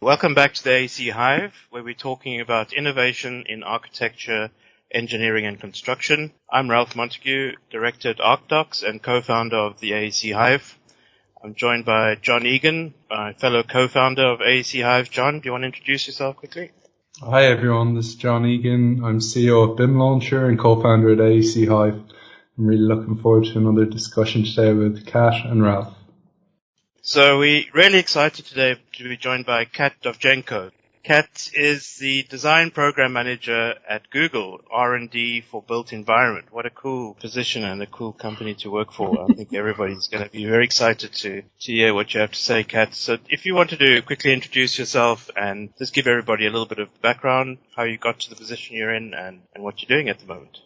Welcome back to the AC Hive, where we're talking about innovation in architecture, engineering and construction. I'm Ralph Montague, Director at ArcDocs and co-founder of the AC Hive. I'm joined by John Egan, my fellow co-founder of AC Hive. John, do you want to introduce yourself quickly? Hi everyone, this is John Egan. I'm CEO of BIM Launcher and co-founder at AC Hive. I'm really looking forward to another discussion today with Kat and Ralph. So we're really excited today to be joined by Kat Dovjenko. Kat is the Design Program Manager at Google, R&D for Built Environment. What a cool position and a cool company to work for. I think everybody's going to be very excited to hear what you have to say, Kat. So if you wanted to quickly introduce yourself and just give everybody a little bit of background, how you got to the position you're in and what you're doing at the moment.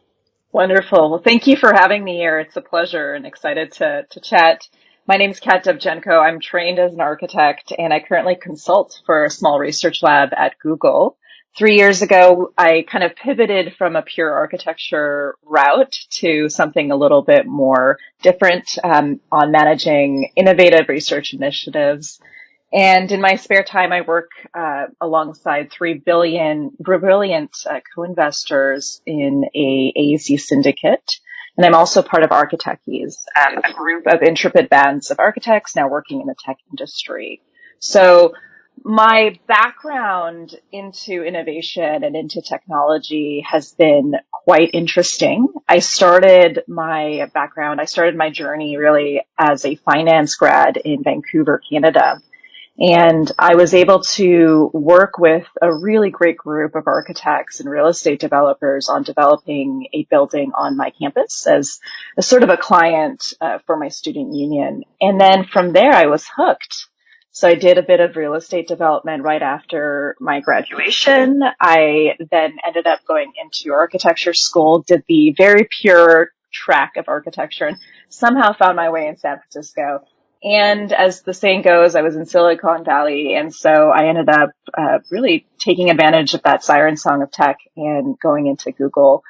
Wonderful. Well, thank you for having me here. It's a pleasure and excited to chat. My name is Kat Devjenko. I'm trained as an architect and I currently consult for a small research lab at Google. 3 years ago, I kind of pivoted from a pure architecture route to something a little bit more different on managing innovative research initiatives. And in my spare time, I work alongside 3 brilliant co-investors in a AEC syndicate. And I'm also part of Architecties, a group of intrepid bands of architects now working in the tech industry. So my background into innovation and into technology has been quite interesting. I started my journey really as a finance grad in Vancouver, Canada. And I was able to work with a really great group of architects and real estate developers on developing a building on my campus as a sort of a client for my student union. And then from there, I was hooked. So I did a bit of real estate development right after my graduation. I then ended up going into architecture school, did the very pure track of architecture, and somehow found my way in San Francisco. And as the saying goes, I was in Silicon Valley. And so I ended up really taking advantage of that siren song of tech and going into Google.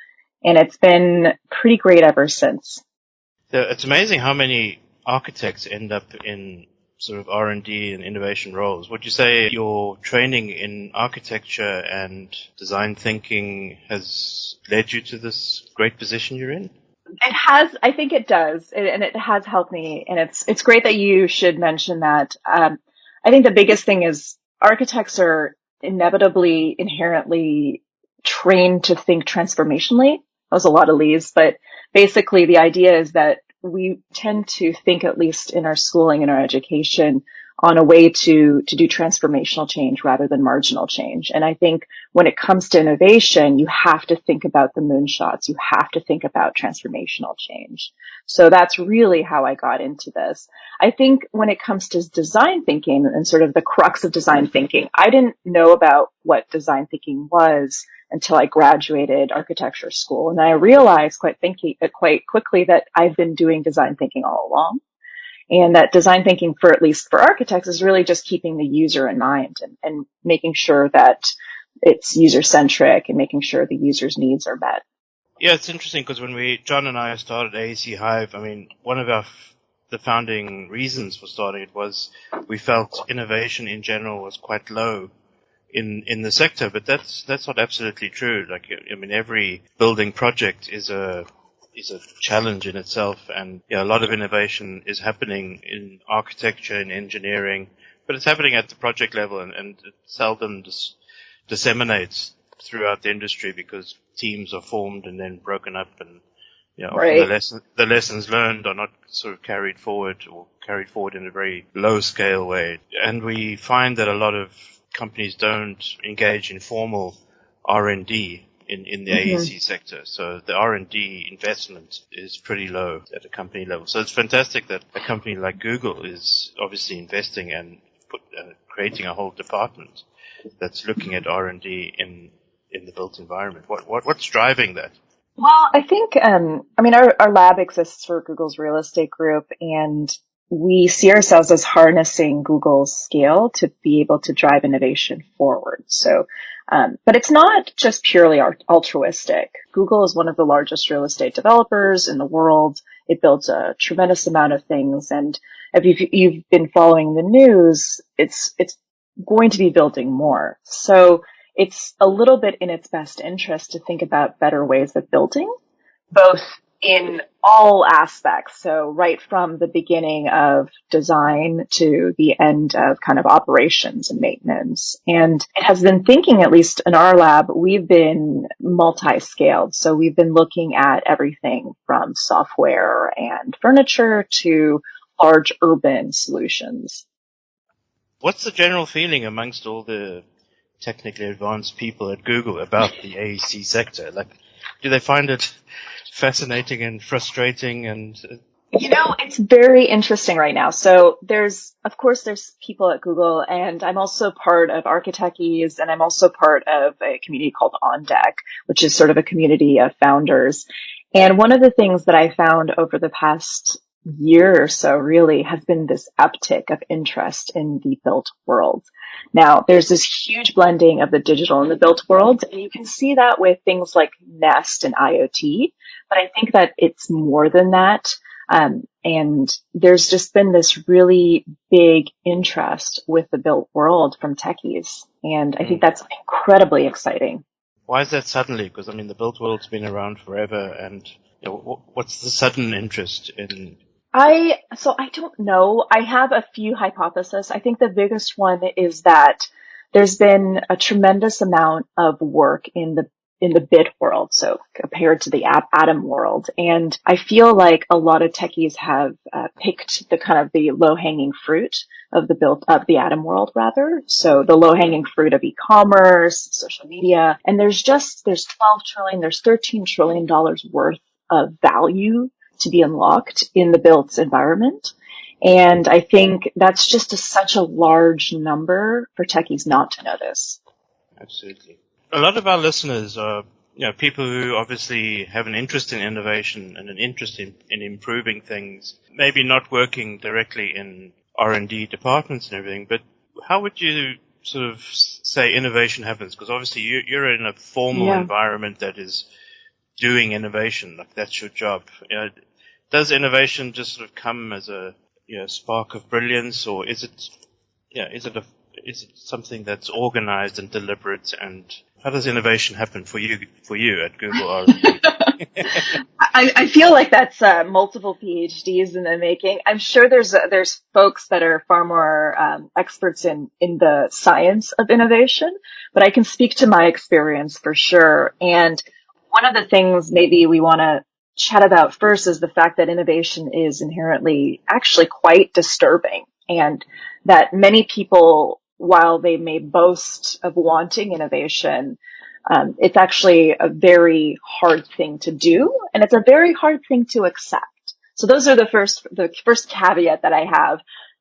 And it's been pretty great ever since. It's amazing how many architects end up in sort of R&D and innovation roles. Would you say your training in architecture and design thinking has led you to this great position you're in? It has, I think it does, and it has helped me. And it's great that you should mention that. I think the biggest thing is architects are inevitably, inherently trained to think transformationally. That was a lot of leaves, but basically the idea is that we tend to think, at least in our schooling and our education, on a way to do transformational change rather than marginal change. And I think when it comes to innovation, you have to think about the moonshots. You have to think about transformational change. So that's really how I got into this. I think when it comes to design thinking and sort of the crux of design thinking, I didn't know about what design thinking was until I graduated architecture school. And I realized quite quickly that I've been doing design thinking all along. And that design thinking, for at least for architects, is really just keeping the user in mind and making sure that it's user-centric and making sure the user's needs are met. Yeah, it's interesting because when John and I started AC Hive, I mean, one of the founding reasons for starting it was we felt innovation in general was quite low in the sector, but that's not absolutely true. Like, I mean, every building project is a challenge in itself, and a lot of innovation is happening in architecture and engineering, but it's happening at the project level and it seldom disseminates throughout the industry because teams are formed and then broken up, and Right. often the lessons learned are not sort of carried forward in a very low scale way. And we find that a lot of companies don't engage in formal R&D in the AEC sector. So the R&D investment is pretty low at a company level. So it's fantastic that a company like Google is obviously investing and creating a whole department that's looking at R&D in the built environment. What's driving that? Well, I think, our lab exists for Google's real estate group, and we see ourselves as harnessing Google's scale to be able to drive innovation forward. So, but it's not just purely altruistic. Google is one of the largest real estate developers in the world. It builds a tremendous amount of things. And if you've been following the news, it's going to be building more. So it's a little bit in its best interest to think about better ways of building, both in all aspects. So right from the beginning of design to the end of kind of operations and maintenance. And it has been thinking, at least in our lab, we've been multi-scaled. So we've been looking at everything from software and furniture to large urban solutions. What's the general feeling amongst all the technically advanced people at Google about the AEC sector? Like, do they find it fascinating and frustrating? And it's very interesting right now. So of course, there's people at Google, and I'm also part of Architechies, and I'm also part of a community called On Deck, which is sort of a community of founders. And one of the things that I found over the past year or so really has been this uptick of interest in the built world. Now, there's this huge blending of the digital and the built world, and you can see that with things like Nest and IoT, but I think that it's more than that. And there's just been this really big interest with the built world from techies. And I think that's incredibly exciting. why is that suddenly? Because, I mean, the built world's been around forever, and what's the sudden interest in? So I don't know. I have a few hypotheses. I think the biggest one is that there's been a tremendous amount of work in the bit world, so compared to the atom world. And I feel like a lot of techies have picked the kind of the low-hanging fruit of the atom world, rather. So the low-hanging fruit of e-commerce, social media, and there's 12 trillion, there's $13 trillion worth of value to be unlocked in the built environment. And I think that's just such a large number for techies not to know this. Absolutely. A lot of our listeners are, people who obviously have an interest in innovation and an interest in improving things, maybe not working directly in R&D departments and everything, but how would you sort of say innovation happens? Because obviously you're in a formal environment that is doing innovation, like that's your job. Does innovation just sort of come as a spark of brilliance, or is it something that's organized and deliberate? And how does innovation happen for you at Google R&D? I feel like that's multiple PhDs in the making. I'm sure there's folks that are far more experts in the science of innovation, but I can speak to my experience for sure. And one of the things maybe we want to chat about first is the fact that innovation is inherently actually quite disturbing, and that many people, while they may boast of wanting innovation, it's actually a very hard thing to do, and it's a very hard thing to accept. So those are the first caveat that I have.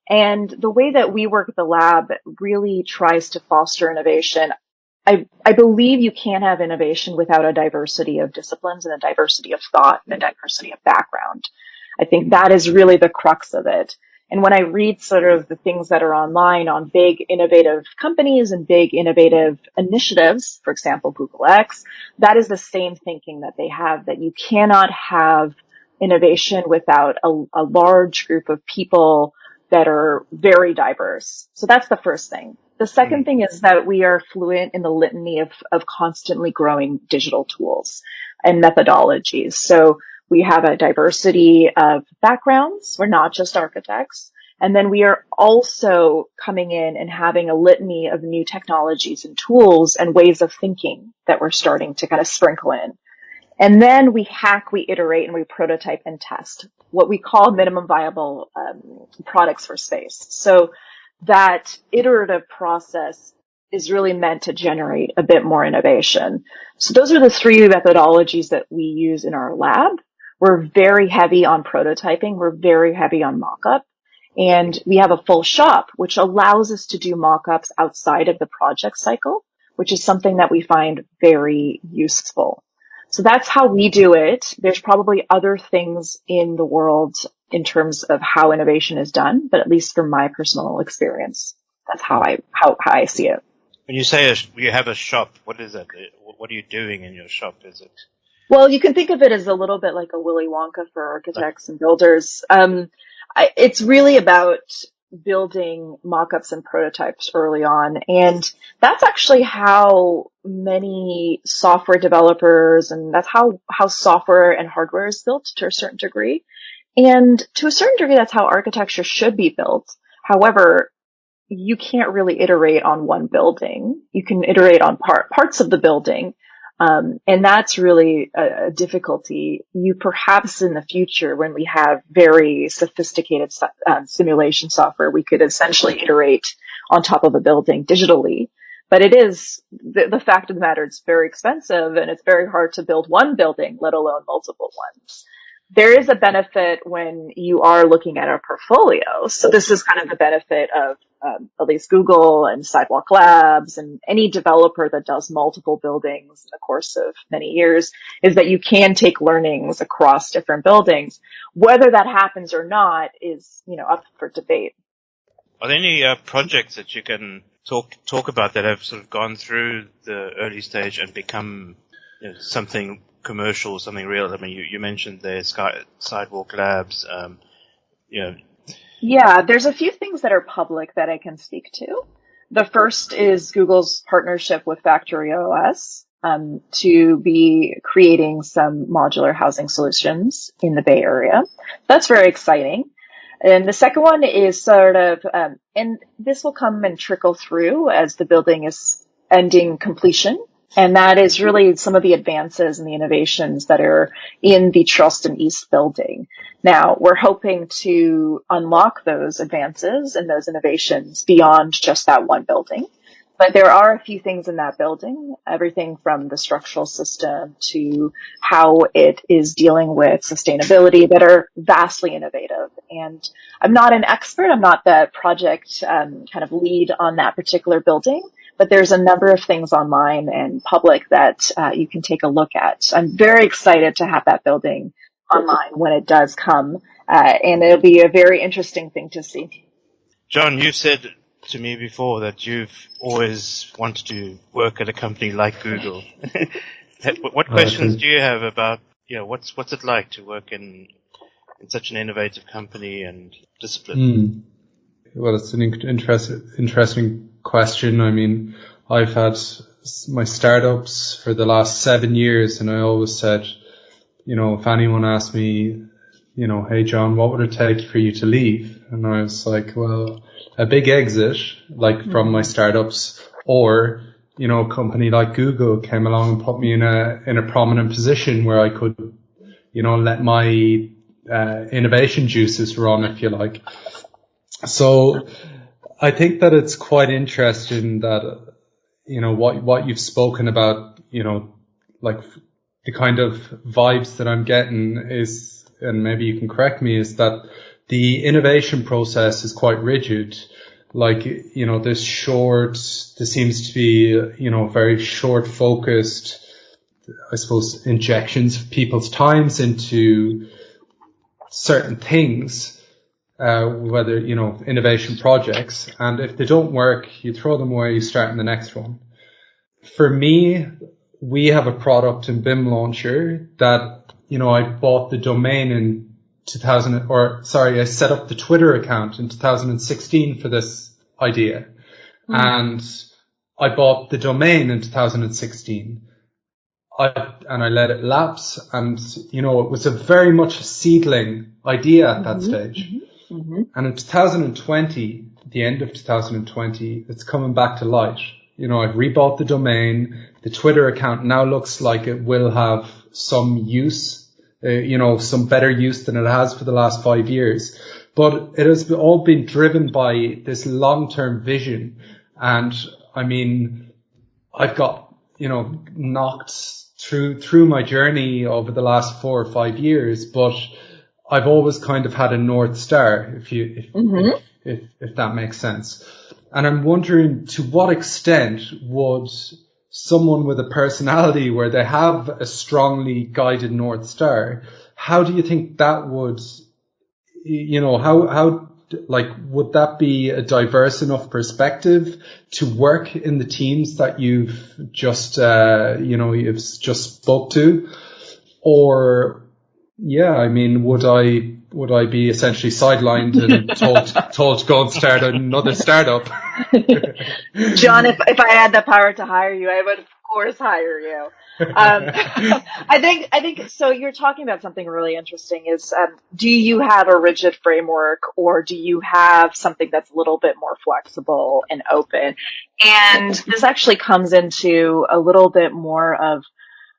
And the way that we work at the lab really tries to foster innovation. I believe you can't have innovation without a diversity of disciplines and a diversity of thought and a diversity of background. I think that is really the crux of it. And when I read sort of the things that are online on big innovative companies and big innovative initiatives, for example, Google X, that is the same thinking that they have, that you cannot have innovation without a large group of people that are very diverse. So that's the first thing. The second thing is that we are fluent in the litany of constantly growing digital tools and methodologies. So we have a diversity of backgrounds. We're not just architects. And then we are also coming in and having a litany of new technologies and tools and ways of thinking that we're starting to kind of sprinkle in. And then we hack, we iterate, and we prototype and test what we call minimum viable products for space. So that iterative process is really meant to generate a bit more innovation. So those are the three methodologies that we use in our lab. We're very heavy on prototyping. We're very heavy on mock-up. And we have a full shop, which allows us to do mock-ups outside of the project cycle, which is something that we find very useful. So that's how we do it. There's probably other things in the world in terms of how innovation is done, but at least from my personal experience, that's how I see it. When you say you have a shop, what is it? What are you doing in your shop? Is it? Well, you can think of it as a little bit like a Willy Wonka for architects and builders. It's really about building mock-ups and prototypes early on. And that's actually how many software developers, and that's how software and hardware is built to a certain degree. And to a certain degree, that's how architecture should be built. However, you can't really iterate on one building. You can iterate on parts of the building. And that's really a difficulty. You perhaps in the future, when we have very sophisticated simulation software, we could essentially iterate on top of a building digitally. But it is the fact of the matter, it's very expensive and it's very hard to build one building, let alone multiple ones. There is a benefit when you are looking at a portfolio. So this is kind of the benefit of at least Google and Sidewalk Labs and any developer that does multiple buildings in the course of many years, is that you can take learnings across different buildings. Whether that happens or not is, up for debate. Are there any projects that you can talk about that have sort of gone through the early stage and become something commercial, something real? I mean, you mentioned the Sidewalk Labs. Yeah, there's a few things that are public that I can speak to. The first is Google's partnership with Factory OS to be creating some modular housing solutions in the Bay Area. That's very exciting. And the second one is sort of, and this will come and trickle through as the building is ending completion. And that is really some of the advances and the innovations that are in the Charleston East building. Now, we're hoping to unlock those advances and those innovations beyond just that one building. But there are a few things in that building, everything from the structural system to how it is dealing with sustainability, that are vastly innovative. And I'm not an expert. I'm not the project kind of lead on that particular building. But there's a number of things online and public that you can take a look at. I'm very excited to have that building online when it does come, and it'll be a very interesting thing to see. John, you've said to me before that you've always wanted to work at a company like Google. What questions do you have about, what's it like to work in such an innovative company and discipline? Well, it's an interesting question. I mean, I've had my startups for the last 7 years, and I always said, if anyone asked me, hey John, what would it take for you to leave? And I was like, well, a big exit, like from my startups, or, a company like Google came along and put me in a prominent position where I could, let my innovation juices run, if you like. So I think that it's quite interesting that, what you've spoken about, like the kind of vibes that I'm getting is, and maybe you can correct me, is that the innovation process is quite rigid. Like, there seems to be, very short focused, I suppose, injections of people's times into certain things. Whether, innovation projects, and if they don't work, you throw them away, you start in the next one. For me, we have a product in BIM Launcher that, I bought the domain in I set up the Twitter account in 2016 for this idea. And I bought the domain in 2016. And I let it lapse, and, it was a very much a seedling idea at that stage. And in 2020, the end of 2020, it's coming back to light. I've rebought the domain. The Twitter account now looks like it will have some use, some better use than it has for the last 5 years. But it has all been driven by this long-term vision. And I mean, I've got, knocked through my journey over the last 4 or 5 years, but I've always kind of had a North Star, if that makes sense. And I'm wondering, to what extent would someone with a personality where they have a strongly guided North Star, how do you think that would, would that be a diverse enough perspective to work in the teams that you've just spoke to? Or, would I would I be essentially sidelined and told to go and start another startup? John, if I had the power to hire you, I would of course hire you. I think so. You're talking about something really interesting. Is do you have a rigid framework, or do you have something that's a little bit more flexible and open? And this actually comes into a little bit more of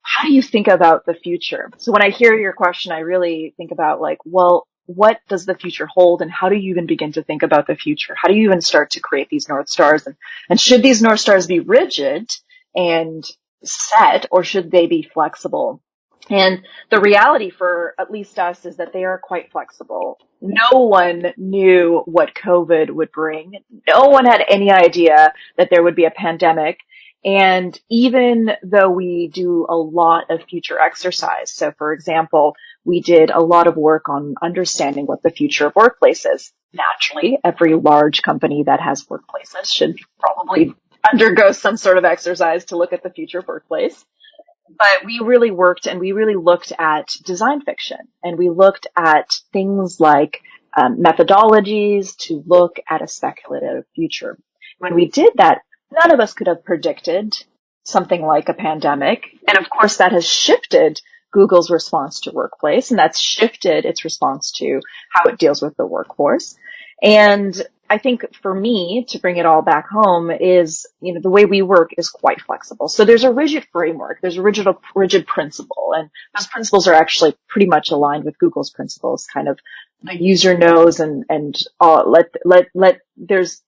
how do you think about the future? So when I hear your question, I really think about like, well, what does the future hold, and how do you even begin to think about the future? How do you even start to create these North Stars? And should these North Stars be rigid and set, or should they be flexible? And the reality for at least us is that they are quite flexible. No one knew what COVID would bring. No one had any idea that there would be a pandemic. And even though we do a lot of future exercise, so for example, we did a lot of work on understanding what the future of workplace is. Naturally, every large company that has workplaces should probably undergo some sort of exercise to look at the future of workplace. But we really worked and we really looked at design fiction, and we looked at things like methodologies to look at a speculative future. When we did that, none of us could have predicted something like a pandemic. And of course, that has shifted Google's response to workplace, and that's shifted its response to how it deals with the workforce. And I think for me, to bring it all back home is, the way we work is quite flexible. So there's a rigid framework, there's a rigid principle, and those principles are actually pretty much aligned with Google's principles, kind of the user knows and there's,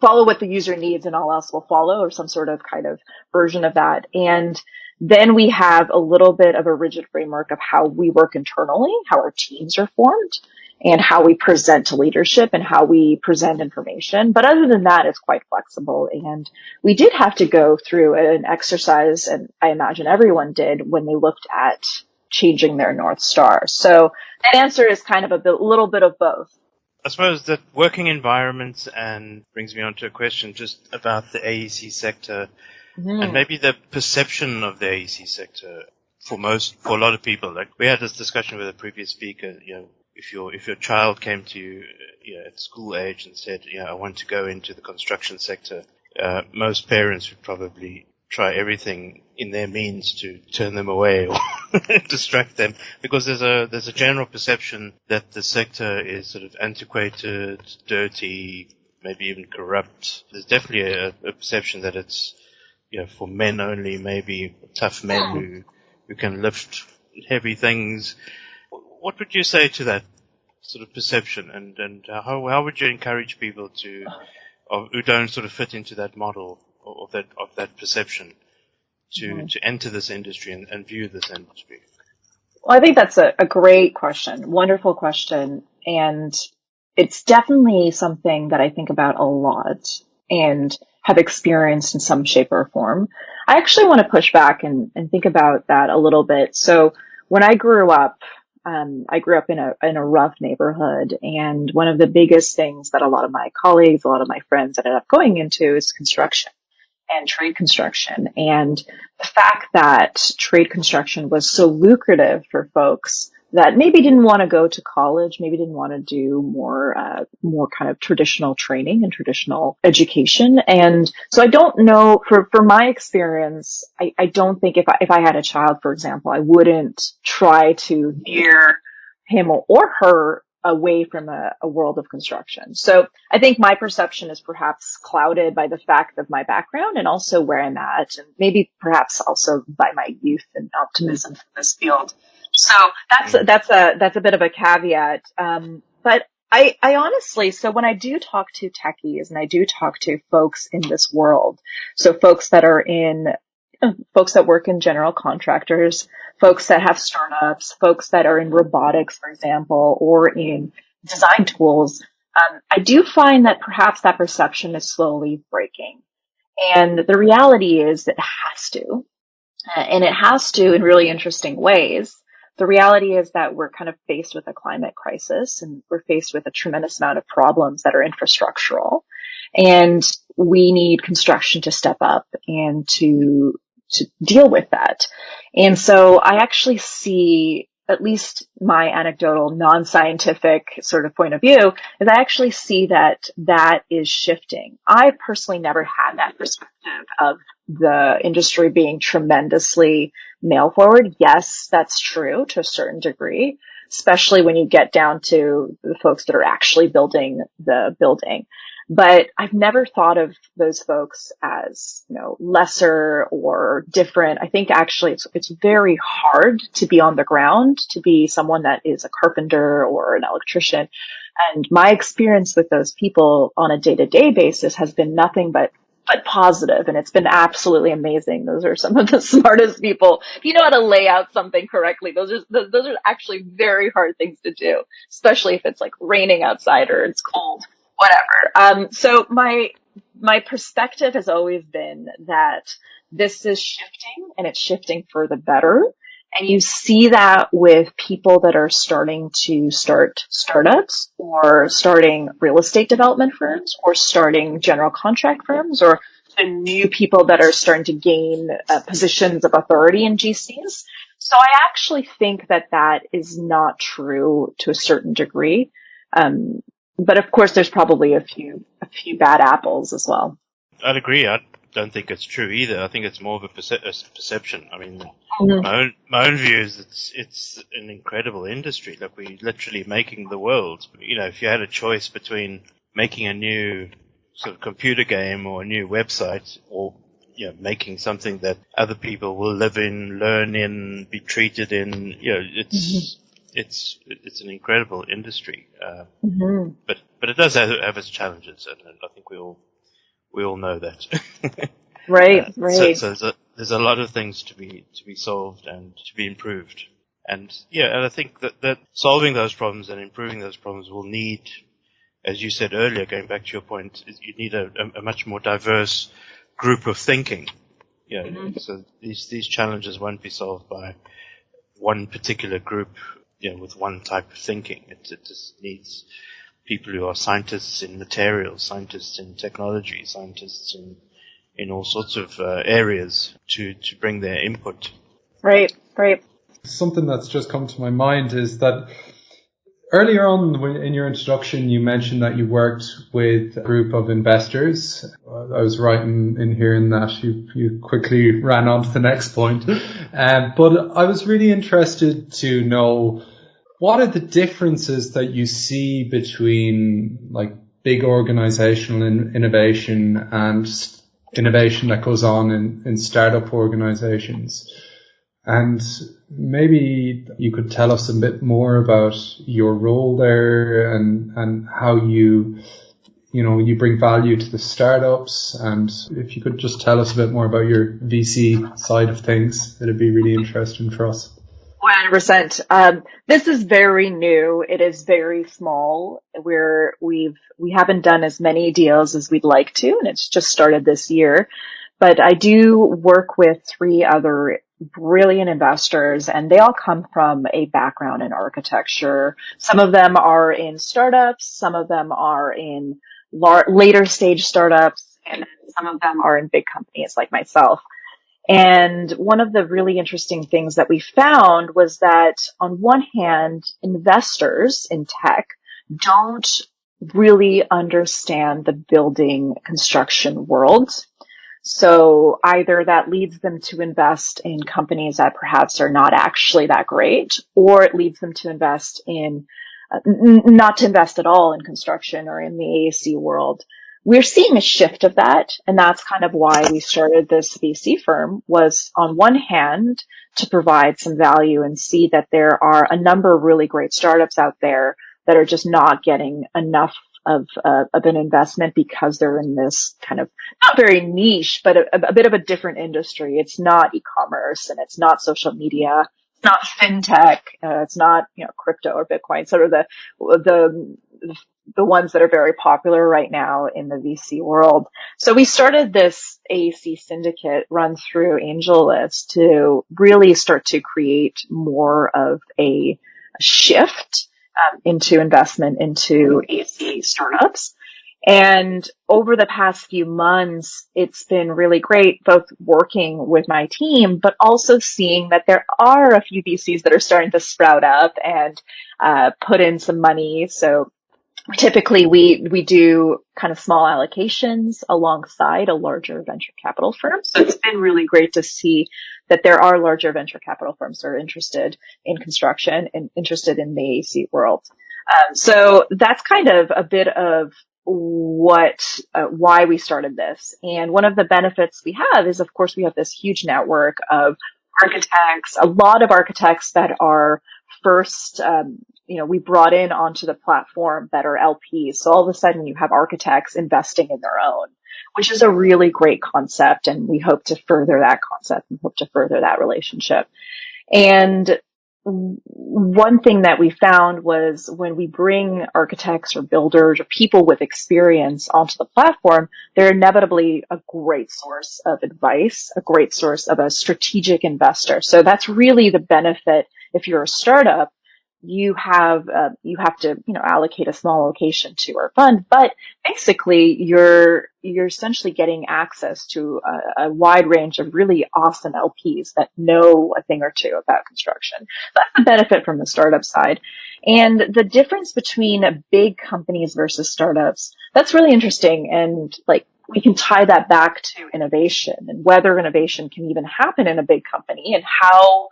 follow what the user needs and all else will follow, or some sort of kind of version of that. And then we have a little bit of a rigid framework of how we work internally, how our teams are formed, and how we present to leadership and how we present information. But other than that, it's quite flexible. And we did have to go through an exercise, and I imagine everyone did, when they looked at changing their North Star. So that answer is kind of little bit of both. I suppose that working environments, and brings me on to a question just about the AEC sector, and maybe the perception of the AEC sector for a lot of people. Like, we had this discussion with a previous speaker, if your child came to you, at school age and said, I want to go into the construction sector, most parents would probably try everything in their means to turn them away or distract them, because there's a general perception that the sector is sort of antiquated, dirty, maybe even corrupt. There's definitely a perception that it's, for men only, maybe tough men who can lift heavy things. What would you say to that sort of perception, and how would you encourage people who don't sort of fit into that model of that perception to enter this industry and view this industry? Well, I think that's a great question, wonderful question, and it's definitely something that I think about a lot and have experienced in some shape or form. I actually want to push back and think about that a little bit. So when I grew up in a rough neighborhood, and one of the biggest things that a lot of my colleagues, a lot of my friends ended up going into is construction and trade construction. And the fact that trade construction was so lucrative for folks that maybe didn't want to go to college, maybe didn't want to do more kind of traditional training and traditional education. And so I don't know, for my experience, I don't think if I had a child, for example, I wouldn't try to veer him or her away from a world of construction. So I think my perception is perhaps clouded by the fact of my background and also where I'm at, and maybe perhaps also by my youth and optimism for this field. So that's a bit of a caveat. But I honestly, so when I do talk to techies and I do talk to folks in this world, so folks that work in general contractors, folks that have startups, folks that are in robotics, for example, or in design tools, I do find that perhaps that perception is slowly breaking. And the reality is it has to, and it has to in really interesting ways. The reality is that we're kind of faced with a climate crisis, and we're faced with a tremendous amount of problems that are infrastructural, and we need construction to step up and to deal with that. And so I actually see at least my anecdotal, non-scientific sort of point of view, is I actually see that that is shifting. I personally never had that perspective of the industry being tremendously male forward. Yes, that's true to a certain degree, especially when you get down to the folks that are actually building the building. But I've never thought of those folks as, lesser or different. I think actually it's very hard to be on the ground, to be someone that is a carpenter or an electrician. And my experience with those people on a day-to-day basis has been nothing but positive, and it's been absolutely amazing. Those are some of the smartest people. If you know how to lay out something correctly, those are actually very hard things to do, especially if it's like raining outside or it's cold, whatever. So my perspective has always been that this is shifting, and it's shifting for the better. And you see that with people that are starting to start startups, or starting real estate development firms, or starting general contract firms, or the new people that are starting to gain positions of authority in GCs. So I actually think that that is not true to a certain degree. But of course, there's probably a few bad apples as well. I'd agree. I don't think it's true either. I think it's more of a perception. I mean, Mm-hmm. my own view is it's an incredible industry. Like, we're literally making the world. If you had a choice between making a new sort of computer game or a new website, or making something that other people will live in, learn in, be treated in, it's an incredible industry. But it does have its challenges, and I think we all know that. Right. So there's a lot of things to be solved and to be improved. And I think that solving those problems and improving those problems will need, as you said earlier, going back to your point, you need a much more diverse group of thinking. So these challenges won't be solved by one particular group, with one type of thinking. It just needs people who are scientists in materials, scientists in technology, scientists in all sorts of areas to bring their input. Right. Something that's just come to my mind is that earlier on in your introduction, you mentioned that you worked with a group of investors. I was right in hearing that. You quickly ran on to the next point. But I was really interested to know, what are the differences that you see between like big organizational innovation and innovation that goes on in startup organizations? And maybe you could tell us a bit more about your role there, and how you bring value to the startups. And if you could just tell us a bit more about your VC side of things, it'd be really interesting for us. 100%. This is very new. It is very small. We haven't done as many deals as we'd like to, and it's just started this year. But I do work with 3 other brilliant investors, and they all come from a background in architecture. Some of them are in startups, some of them are in later stage startups, and some of them are in big companies like myself. And one of the really interesting things that we found was that, on one hand, investors in tech don't really understand the building construction world. So either that leads them to invest in companies that perhaps are not actually that great, or it leads them to invest in, not to invest at all in construction or in the AEC world. We're seeing a shift of that, and that's kind of why we started this VC firm, was on one hand to provide some value and see that there are a number of really great startups out there that are just not getting enough of an investment, because they're in this kind of not very niche, but a bit of a different industry. It's not e-commerce, and it's not social media. It's not fintech. It's not, crypto or Bitcoin. Sort of the ones that are very popular right now in the VC world. So we started this AEC syndicate run through AngelList to really start to create more of a shift into investment into AEC startups. And over the past few months, it's been really great, both working with my team, but also seeing that there are a few VCs that are starting to sprout up and put in some money. So typically we do kind of small allocations alongside a larger venture capital firm. So it's been really great to see that there are larger venture capital firms that are interested in construction and interested in the AEC world. So that's kind of a bit of why we started this. And one of the benefits we have is, of course, we have this huge network of architects, a lot of architects that are first, we brought in onto the platform that are LPs. So all of a sudden you have architects investing in their own, which is a really great concept. And we hope to further that concept and hope to further that relationship. And one thing that we found was when we bring architects or builders or people with experience onto the platform, they're inevitably a great source of advice, a great source of a strategic investor. So that's really the benefit. If you're a startup, you have to, allocate a small allocation to our fund, but basically you're essentially getting access to a wide range of really awesome LPs that know a thing or two about construction. That's the benefit from the startup side. And the difference between big companies versus startups, that's really interesting. And we can tie that back to innovation and whether innovation can even happen in a big company and how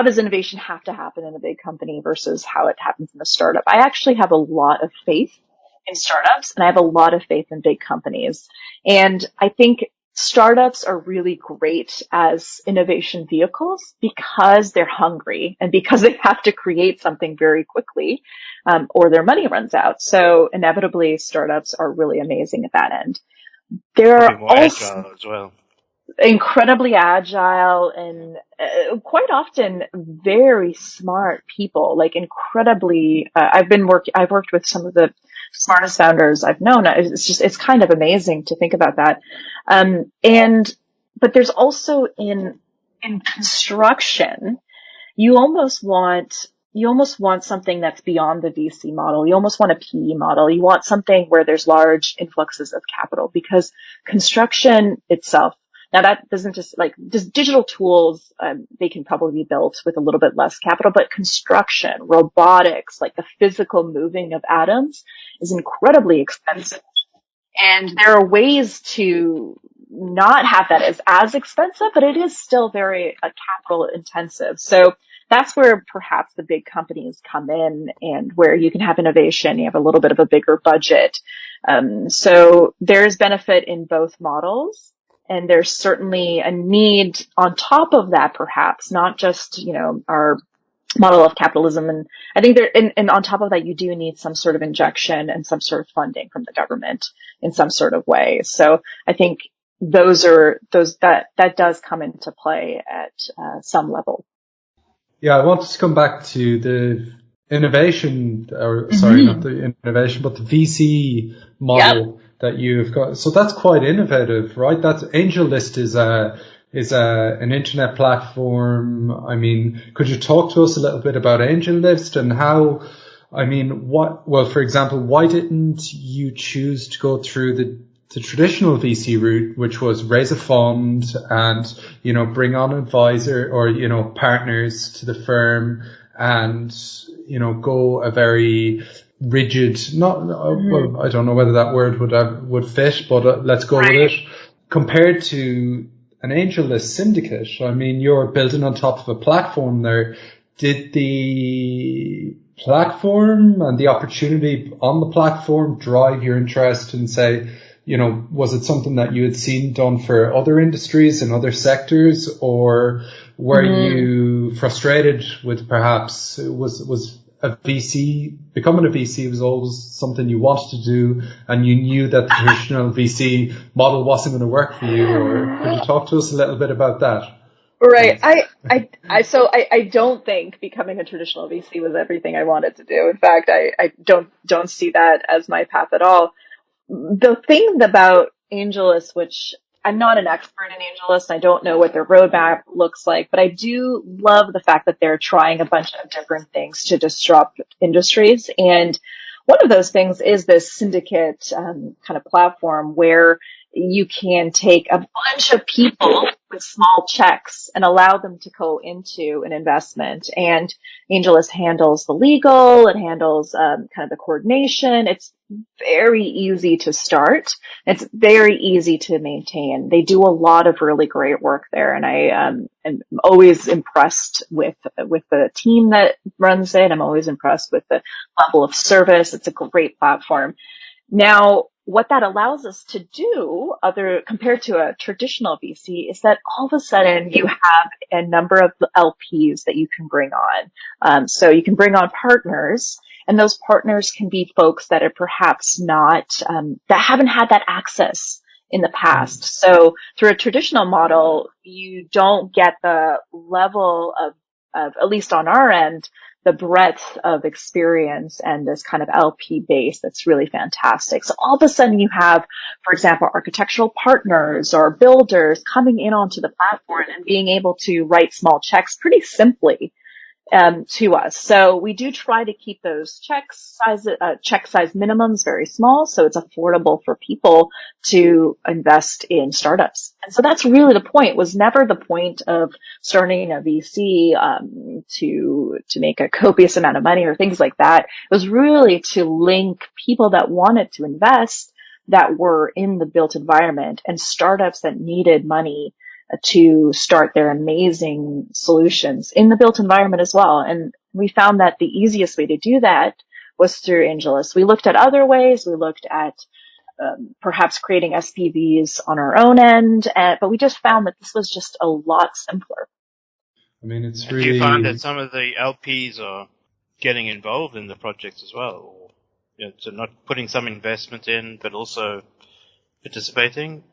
does innovation have to happen in a big company versus how it happens in a startup? I actually have a lot of faith in startups and I have a lot of faith in big companies. And I think startups are really great as innovation vehicles because they're hungry and because they have to create something very quickly, or their money runs out. So inevitably startups are really amazing at that end. There Probably are more also agile as well. incredibly agile and quite often very smart people, I've worked with some of the smartest founders I've known. It's kind of amazing to think about that. But there's also in construction, you almost want something that's beyond the VC model. You almost want a PE model. You want something where there's large influxes of capital because construction itself, now that doesn't just digital tools, they can probably be built with a little bit less capital, but construction, robotics, the physical moving of atoms is incredibly expensive. And there are ways to not have that as expensive, but it is still very capital intensive. So that's where perhaps the big companies come in and where you can have innovation. You have a little bit of a bigger budget. So there's benefit in both models. And there's certainly a need on top of that, perhaps, not just, our model of capitalism. And I think and on top of that, you do need some sort of injection and some sort of funding from the government in some sort of way. So I think that does come into play at some level. Yeah, I want to come back to the innovation, or sorry, not the innovation, but the VC model that you've got. So that's quite innovative, right? That's AngelList is an internet platform. I mean, could you talk to us a little bit about AngelList and how, for example, why didn't you choose to go through the traditional VC route, which was raise a fund and, bring on an advisor or, partners to the firm and, go a very rigid, well, I don't know whether that word would fit, but let's go with it. Compared to an AngelList syndicate, you're building on top of a platform there. Did the platform and the opportunity on the platform drive your interest and say, was it something that you had seen done for other industries and other sectors, or were you frustrated with perhaps was becoming a VC was always something you wanted to do and you knew that the traditional VC model wasn't going to work for you? Or could you talk to us a little bit about that? Right. I don't think becoming a traditional VC was everything I wanted to do. In fact, I don't see that as my path at all. The thing about AngelList, which I'm not an expert in AngelList, I don't know what their roadmap looks like, but I do love the fact that they're trying a bunch of different things to disrupt industries. And one of those things is this syndicate kind of platform where you can take a bunch of people with small checks and allow them to go into an investment. And AngelList handles the legal, it handles kind of the coordination. It's very easy to start. It's very easy to maintain. They do a lot of really great work there, and I am always impressed with the team that runs it. I'm always impressed with the level of service. It's a great platform. Now, what that allows us to do, compared to a traditional VC, is that all of a sudden you have a number of LPs that you can bring on. So you can bring on partners, and those partners can be folks that are perhaps not, that haven't had that access in the past. So through a traditional model, you don't get the level of, at least on our end, the breadth of experience and this kind of LP base that's really fantastic. So all of a sudden you have, for example, architectural partners or builders coming in onto the platform and being able to write small checks pretty simply to us. So we do try to keep those check size minimums very small, so it's affordable for people to invest in startups. And so that's really the point. Was never the point of starting a VC to make a copious amount of money or things like that. It was really to link people that wanted to invest, that were in the built environment, and startups that needed money to start their amazing solutions in the built environment as well. And we found that the easiest way to do that was through AngelList. We looked at other ways. We looked at perhaps creating SPVs on our own end, but we just found that this was just a lot simpler. I mean, it's and really... do you find that some of the LPs are getting involved in the projects as well? Or, so not putting some investment in, but also participating?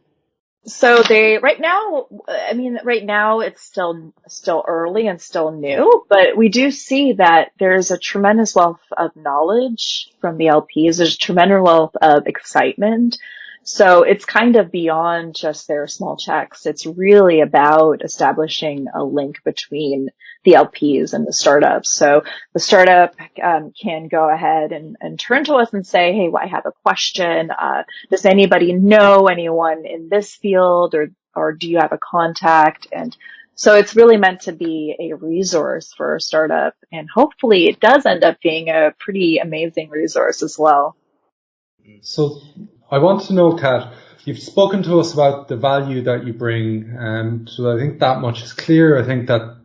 So right now it's still early and still new, but we do see that there's a tremendous wealth of knowledge from the LPs. There's a tremendous wealth of excitement. So it's kind of beyond just their small checks. It's really about establishing a link between the LPs and the startups. So the startup can go ahead and turn to us and say, hey, I have a question. Does anybody know anyone in this field, or do you have a contact? And so it's really meant to be a resource for a startup. And hopefully it does end up being a pretty amazing resource as well. So I want to know, Kat, you've spoken to us about the value that you bring, so I think that much is clear. I think that,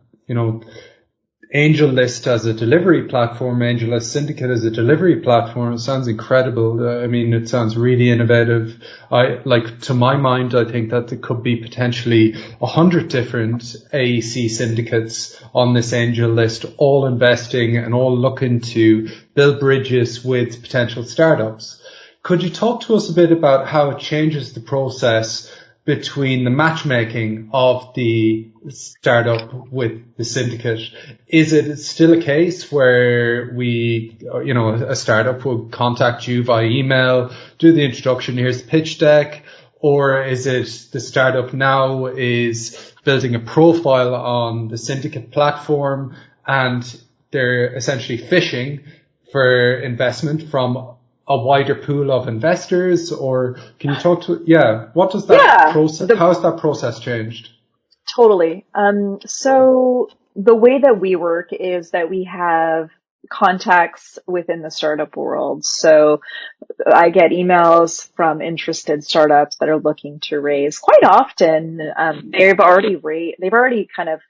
AngelList as a delivery platform, AngelList Syndicate as a delivery platform, it sounds incredible. I mean, it sounds really innovative. To my mind, I think that there could be potentially 100 different AEC syndicates on this AngelList, all investing and all looking to build bridges with potential startups. Could you talk to us a bit about how it changes the process between the matchmaking of the startup with the syndicate? Is it still a case where a startup will contact you via email, do the introduction, here's the pitch deck, or is it the startup now is building a profile on the syndicate platform and they're essentially fishing for investment from a wider pool of investors? Or can you talk to, what does that process, how has that process changed? Totally. So the way that we work is that we have contacts within the startup world. So I get emails from interested startups that are looking to raise. Quite often, they've already kind of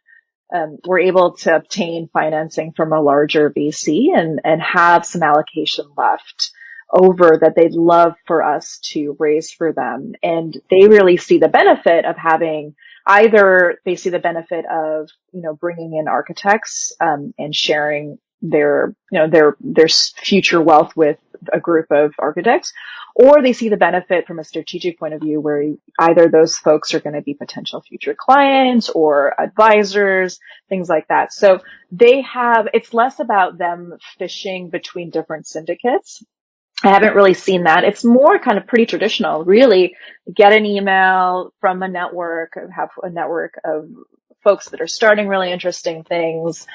were able to obtain financing from a larger VC and have some allocation left over that they'd love for us to raise for them. And they really see the benefit of having, either they see the benefit of, bringing in architects, and sharing their future wealth with a group of architects, or they see the benefit from a strategic point of view where either those folks are going to be potential future clients or advisors, things like that. So it's less about them fishing between different syndicates. I haven't really seen that. It's more kind of pretty traditional, really. Get an email from a network, have a network of folks that are starting really interesting things.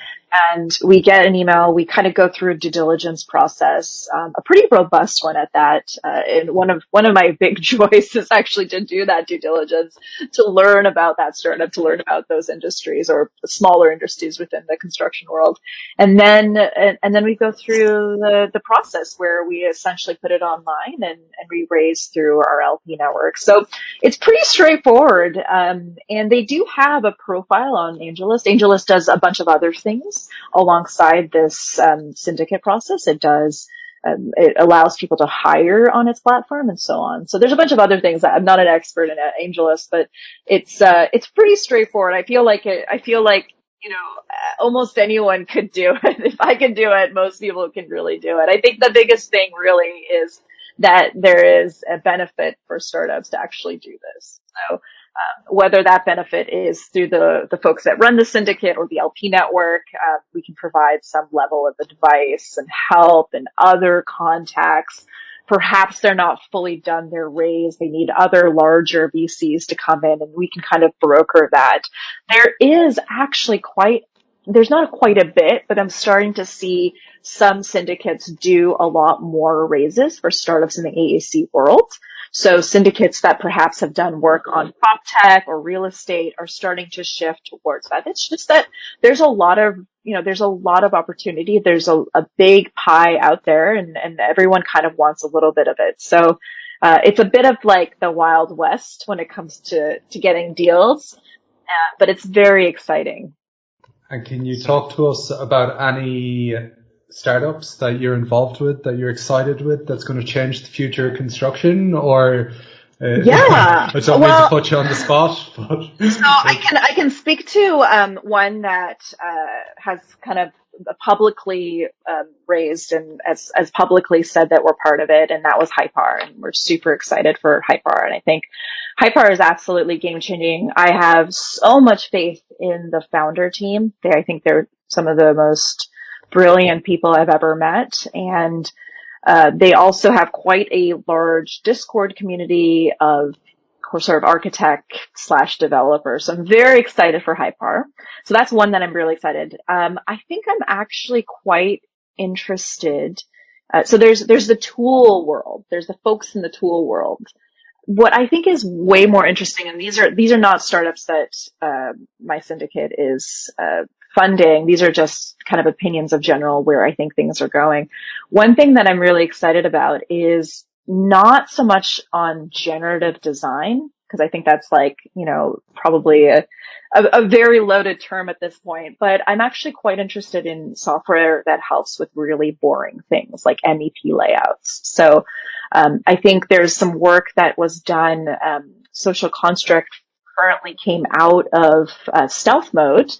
And we get an email. We kind of go through a due diligence process, a pretty robust one at that. And one of my big joys is actually to do that due diligence, to learn about that startup, to learn about those industries or the smaller industries within the construction world. And then we go through the process where we essentially put it online and we raise through our LP network. So it's pretty straightforward. And they do have a profile on AngelList. AngelList does a bunch of other things alongside this syndicate process. It allows people to hire on its platform and so on. So there's a bunch of other things. I'm not an expert in AngelList, but it's pretty straightforward. I feel like almost anyone could do it. If I can do it, most people can really do it. I think the biggest thing really is that there is a benefit for startups to actually do this. So whether that benefit is through the folks that run the syndicate or the LP network, we can provide some level of advice and help and other contacts. Perhaps they're not fully done their raise. They need other larger VCs to come in, and we can kind of broker that. There's not quite a bit, but I'm starting to see some syndicates do a lot more raises for startups in the AAC world. So syndicates that perhaps have done work on prop tech or real estate are starting to shift towards that. It's just that there's a lot of opportunity. There's a big pie out there, and everyone kind of wants a little bit of it. So it's a bit of like the Wild West when it comes to getting deals, but it's very exciting. And can you talk to us about any startups that you're involved with, that you're excited with, that's going to change the future of construction? Or yeah, I don't mean to put you on the spot, but so I can speak to one that has kind of publicly raised and as publicly said that we're part of it, and that was Hypar, and we're super excited for Hypar, and I think Hypar is absolutely game changing. I have so much faith in the founder team. I think they're some of the most brilliant people I've ever met, and they also have quite a large Discord community of sort of architect / developers. So I'm very excited for Hypar. So that's one that I'm really excited. I think I'm actually quite interested. So there's the tool world. There's the folks in the tool world. What I think is way more interesting, and these are not startups that my syndicate is funding. These are just kind of opinions of general where I think things are going. One thing that I'm really excited about is not so much on generative design, because I think that's like, probably a very loaded term at this point, but I'm actually quite interested in software that helps with really boring things like MEP layouts. So I think there's some work that was done. Social Construct currently came out of stealth mode,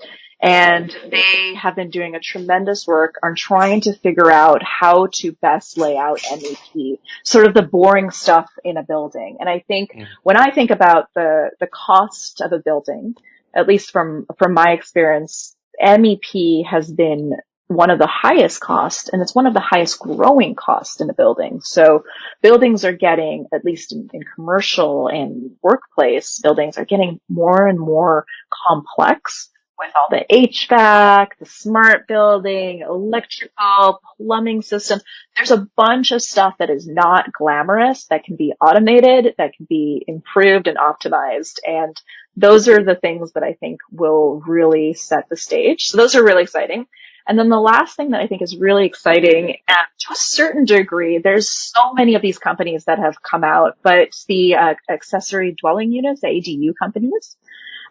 and they have been doing a tremendous work on trying to figure out how to best lay out MEP, sort of the boring stuff in a building. And I think when I think about the cost of a building, at least from my experience, MEP has been one of the highest costs, and it's one of the highest growing costs in a building. So buildings are getting, at least in commercial and workplace, buildings are getting more and more complex with all the HVAC, the smart building, electrical, plumbing system. There's a bunch of stuff that is not glamorous, that can be automated, that can be improved and optimized. And those are the things that I think will really set the stage. So those are really exciting. And then the last thing that I think is really exciting, and to a certain degree, there's so many of these companies that have come out, but the accessory dwelling units, the ADU companies,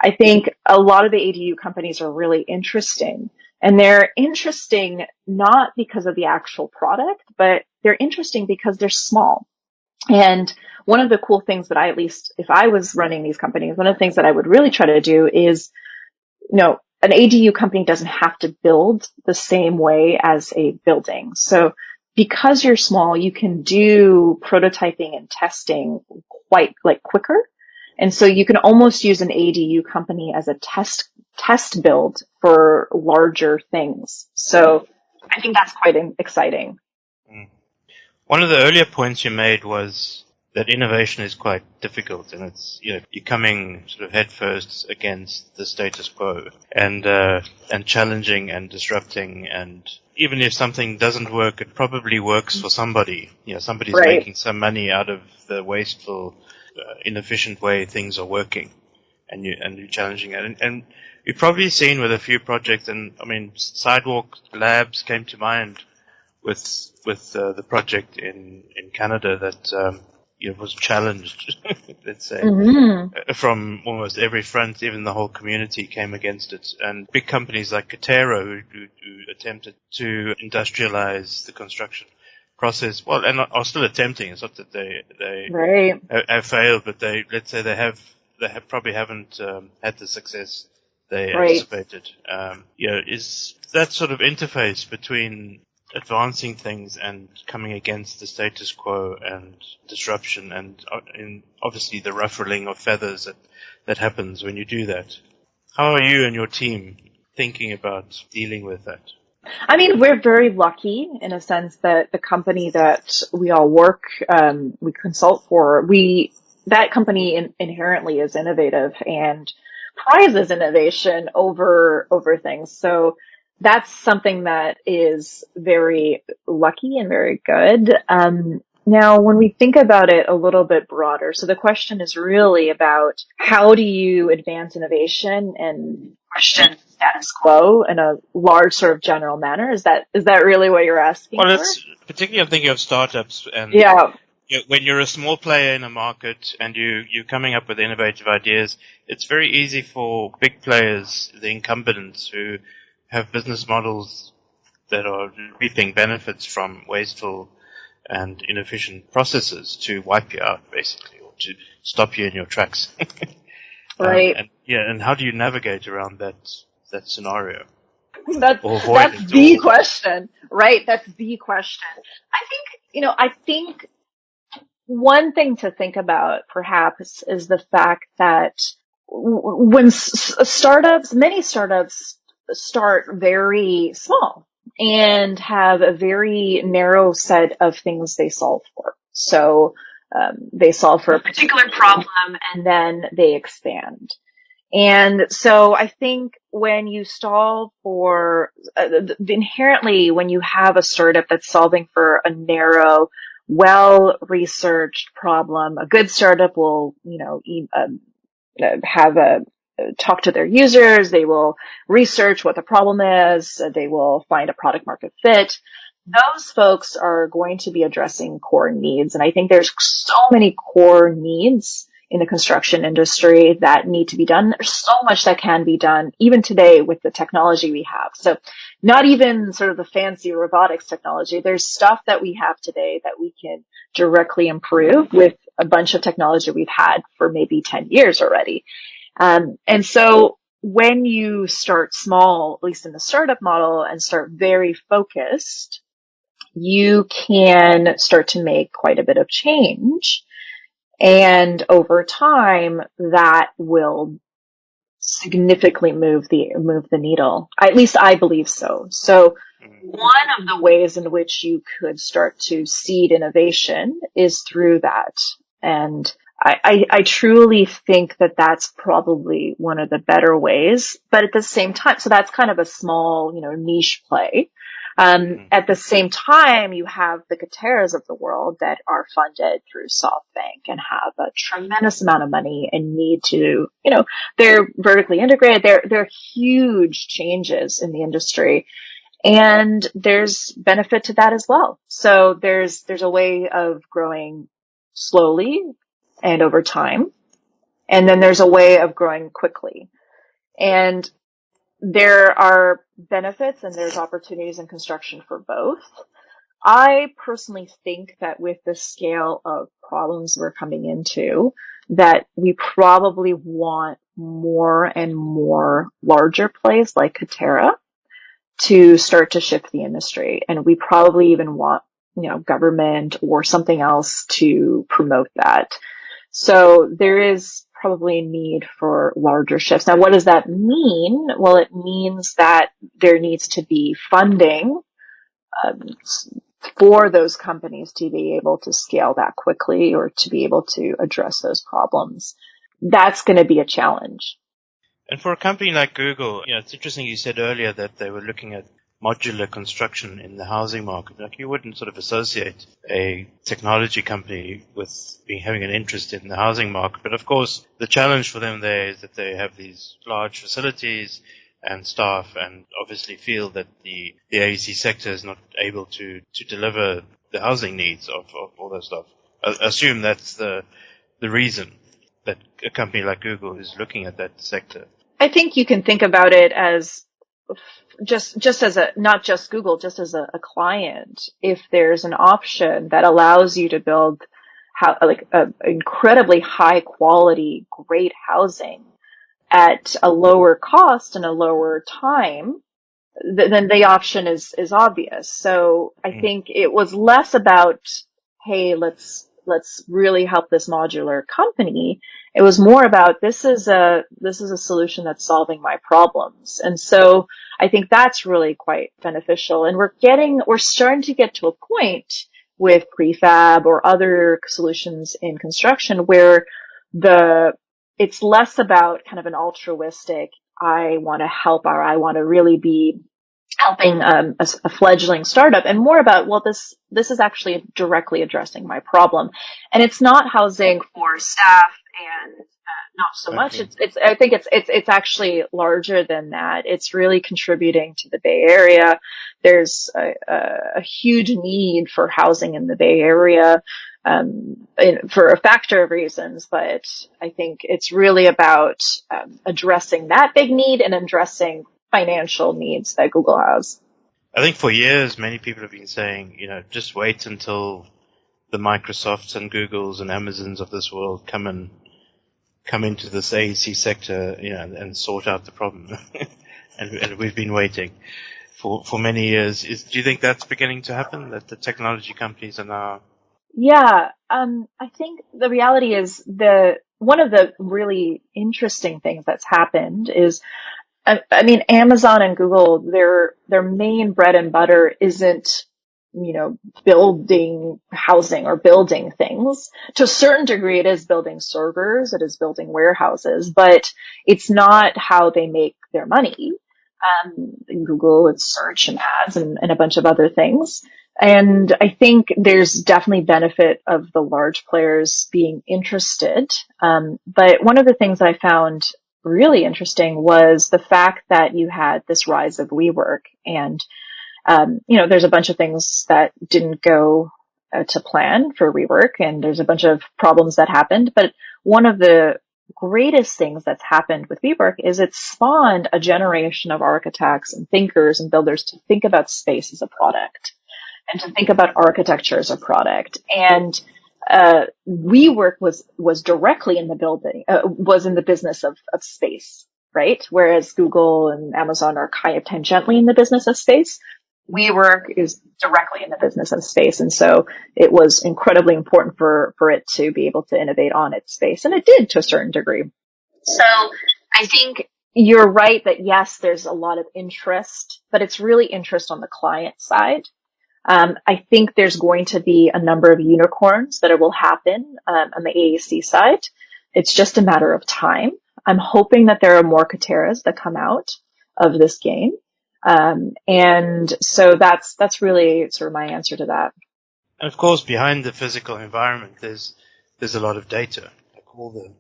I think a lot of the ADU companies are really interesting. And they're interesting not because of the actual product, but they're interesting because they're small. And one of the cool things that at least if I was running these companies, one of the things that I would really try to do is, an ADU company doesn't have to build the same way as a building. So because you're small, you can do prototyping and testing quite quicker. And so you can almost use an ADU company as a test build for larger things. So I think that's quite exciting. One of the earlier points you made was that innovation is quite difficult, and it's, you know, you're coming sort of headfirst against the status quo, and challenging and disrupting, and even if something doesn't work, it probably works for somebody. You know, somebody's Right. making some money out of the wasteful, inefficient way things are working, and you're challenging it. And you've probably seen with a few projects, and I mean, Sidewalk Labs came to mind with the project in Canada that was challenged, let's say, from almost every front. Even the whole community came against it, and big companies like Katera, who attempted to industrialize the construction process, well, and are still attempting. It's not that they Right. have failed, but they probably haven't had the success they Right. anticipated. Is that sort of interface between advancing things and coming against the status quo and disruption, and obviously the ruffling of feathers that happens when you do that. How are you and your team thinking about dealing with that? I mean, we're very lucky in a sense that the company that we all work, we consult for, that company inherently is innovative and prizes innovation over things. So that's something that is very lucky and very good. Now, when we think about it a little bit broader, so the question is really about how do you advance innovation and question status quo in a large sort of general manner? Is that really what you're asking Well, for? it's particularly, I'm thinking of startups, and Yeah. when you're a small player in a market and you're coming up with innovative ideas, it's very easy for big players, the incumbents who have business models that are reaping benefits from wasteful and inefficient processes, to wipe you out, basically, or to stop you in your tracks. Right. And how do you navigate around that scenario? That's the question, right? That's the question. I think one thing to think about perhaps is the fact that when many startups start very small and have a very narrow set of things they solve for. So they solve for a particular problem and then they expand. And so I think when you solve for inherently, when you have a startup that's solving for a narrow, well-researched problem, a good startup will, talk to their users. They will research what the problem is. They will find a product market fit. Those folks are going to be addressing core needs. And I think there's so many core needs in the construction industry that need to be done. There's so much that can be done even today with the technology we have. So not even sort of the fancy robotics technology. There's stuff that we have today that we can directly improve with a bunch of technology we've had for maybe 10 years already. And so when you start small, at least in the startup model, and start very focused, you can start to make quite a bit of change. And over time, that will significantly move the needle. At least I believe so. So one of the ways in which you could start to seed innovation is through that. And I truly think that that's probably one of the better ways, but at the same time, so that's kind of a small, niche play. At the same time, you have the Kateras of the world that are funded through SoftBank and have a tremendous amount of money and need to, they're vertically integrated. They're huge changes in the industry. And there's benefit to that as well. So there's a way of growing slowly and over time. And then there's a way of growing quickly. And there are benefits and there's opportunities in construction for both. I personally think that with the scale of problems we're coming into, that we probably want more and more larger plays like Katera to start to shift the industry. And we probably even want, government or something else to promote that. So there is probably a need for larger shifts. Now, what does that mean? Well, it means that there needs to be funding for those companies to be able to scale that quickly or to be able to address those problems. That's going to be a challenge. And for a company like Google, it's interesting you said earlier that they were looking at modular construction in the housing market. Like, you wouldn't sort of associate a technology company with having an interest in the housing market. But of course, the challenge for them there is that they have these large facilities and staff, and obviously feel that the AEC sector is not able to deliver the housing needs of all that stuff. I assume that's the reason that a company like Google is looking at that sector. I think you can think about it as just as not just Google, just as a client. If there's an option that allows you to build incredibly high quality, great housing at a lower cost and a lower time, then the option is obvious. So I think it was less about, hey, let's really help this modular company. It was more about, this is a solution that's solving my problems. And so I think that's really quite beneficial. And we're starting to get to a point with prefab or other solutions in construction where it's less about kind of an altruistic, I want to help, or I want to really be helping a fledgling startup, and more about, well, this is actually directly addressing my problem. And it's not housing for staff and not so much. I think it's actually larger than that. It's really contributing to the Bay Area. There's a huge need for housing in the Bay Area, for a factor of reasons, but I think it's really about addressing that big need and addressing financial needs that Google has. I think for years, many people have been saying, just wait until the Microsofts and Googles and Amazons of this world come into this AEC sector, and sort out the problem. and we've been waiting for many years. Do you think that's beginning to happen, that the technology companies are now? Yeah, I think the reality is one of the really interesting things that's happened is, I mean, Amazon and Google, their main bread and butter isn't, building housing or building things. To a certain degree, it is building servers, it is building warehouses, but it's not how they make their money. In Google, it's search and ads and a bunch of other things. And I think there's definitely benefit of the large players being interested. But one of the things that I found really interesting was the fact that you had this rise of WeWork, and there's a bunch of things that didn't go to plan for WeWork, and there's a bunch of problems that happened. But one of the greatest things that's happened with WeWork is it's spawned a generation of architects and thinkers and builders to think about space as a product and to think about architecture as a product. And WeWork was directly in the building, was in the business of space, right? Whereas Google and Amazon are kind of tangentially in the business of space. WeWork is directly in the business of space. And so it was incredibly important for it to be able to innovate on its space. And it did to a certain degree. So I think you're right that yes, there's a lot of interest, but it's really interest on the client side. I think there's going to be a number of unicorns that will happen on the AEC side. It's just a matter of time. I'm hoping that there are more Kateras that come out of this game. And so that's really sort of my answer to that. And of course, behind the physical environment, there's a lot of data, like all the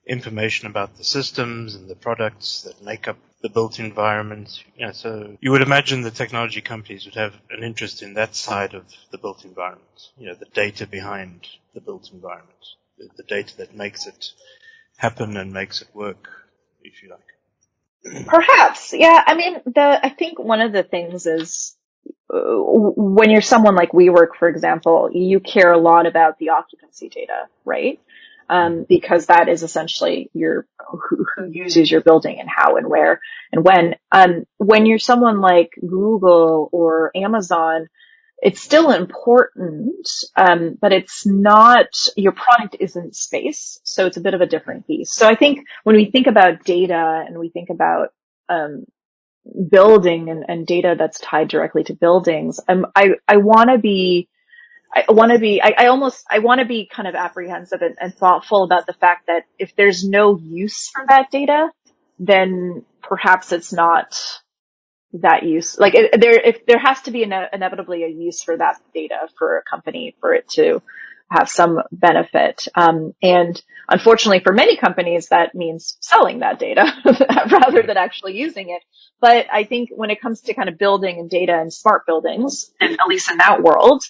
information about the systems and the products that make up the built environment. So you would imagine the technology companies would have an interest in that side of the built environment, the data behind the built environment, the data that makes it happen and makes it work, if you like. Perhaps. Yeah. I mean, I think one of the things is when you're someone like WeWork, for example, you care a lot about the occupancy data, right? Because that is essentially who uses your building and how and where and when. When you're someone like Google or Amazon, it's still important, but it's not, your product isn't space. So it's a bit of a different beast. So I think when we think about data and we think about, building and data that's tied directly to buildings, I want to be kind of apprehensive and thoughtful about the fact that if there's no use for that data, then perhaps it's not that use. Like if there has to be inevitably a use for that data for a company for it to have some benefit. And unfortunately for many companies, that means selling that data rather than actually using it. But I think when it comes to kind of building and data and smart buildings, and at least in that world,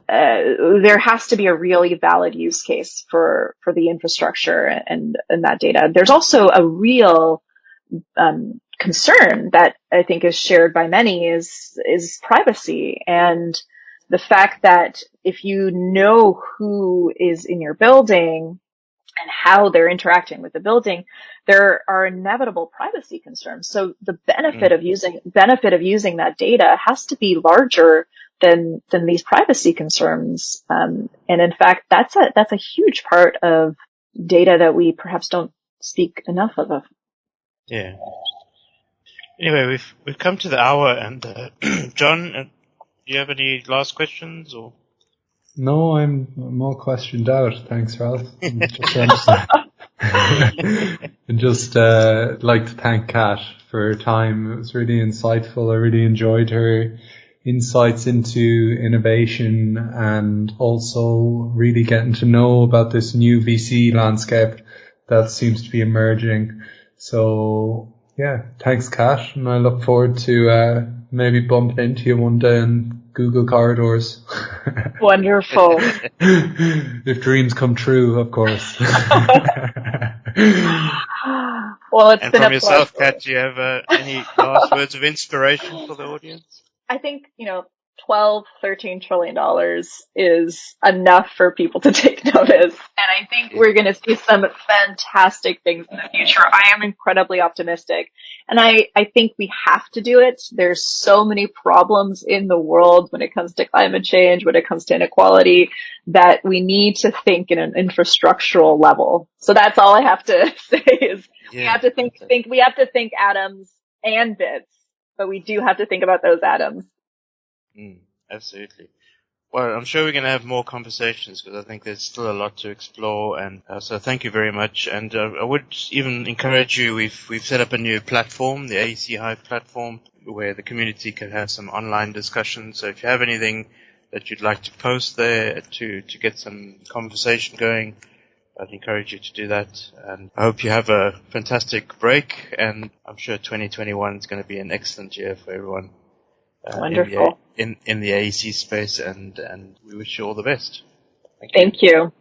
there has to be a really valid use case for the infrastructure and that data. There's also a real concern that I think is shared by many is privacy, and the fact that if you know who is in your building and how they're interacting with the building, there are inevitable privacy concerns. So the benefit of using that data has to be larger than these privacy concerns. And in fact, that's a huge part of data that we perhaps don't speak enough of. Yeah. Anyway, we've come to the hour, and John, do you have any last questions or? No, I'm all questioned out. Thanks, Ralph. And just like to thank Kat for her time. It was really insightful. I really enjoyed her insights into innovation and also really getting to know about this new VC landscape that seems to be emerging. So yeah, thanks, Kat, and I look forward to maybe bumping into you one day in Google corridors. Wonderful. If dreams come true, of course. Well, it's and been from a yourself, pleasure. Kat, do you have any last words of inspiration for the audience? I think, $12-13 trillion is enough for people to take notice. And I think we're going to see some fantastic things in the future. I am incredibly optimistic. And I think we have to do it. There's so many problems in the world when it comes to climate change, when it comes to inequality, that we need to think in an infrastructural level. So that's all I have to say is we have to think atoms and bits, but we do have to think about those atoms. Absolutely. Well, I'm sure we're going to have more conversations because I think there's still a lot to explore. And so thank you very much. And I would even encourage you, we've set up a new platform, the AEC Hive platform, where the community can have some online discussions. So if you have anything that you'd like to post there to get some conversation going, I'd encourage you to do that. And I hope you have a fantastic break. And I'm sure 2021 is going to be an excellent year for everyone. Wonderful. In the AEC space, and we wish you all the best. Thank you.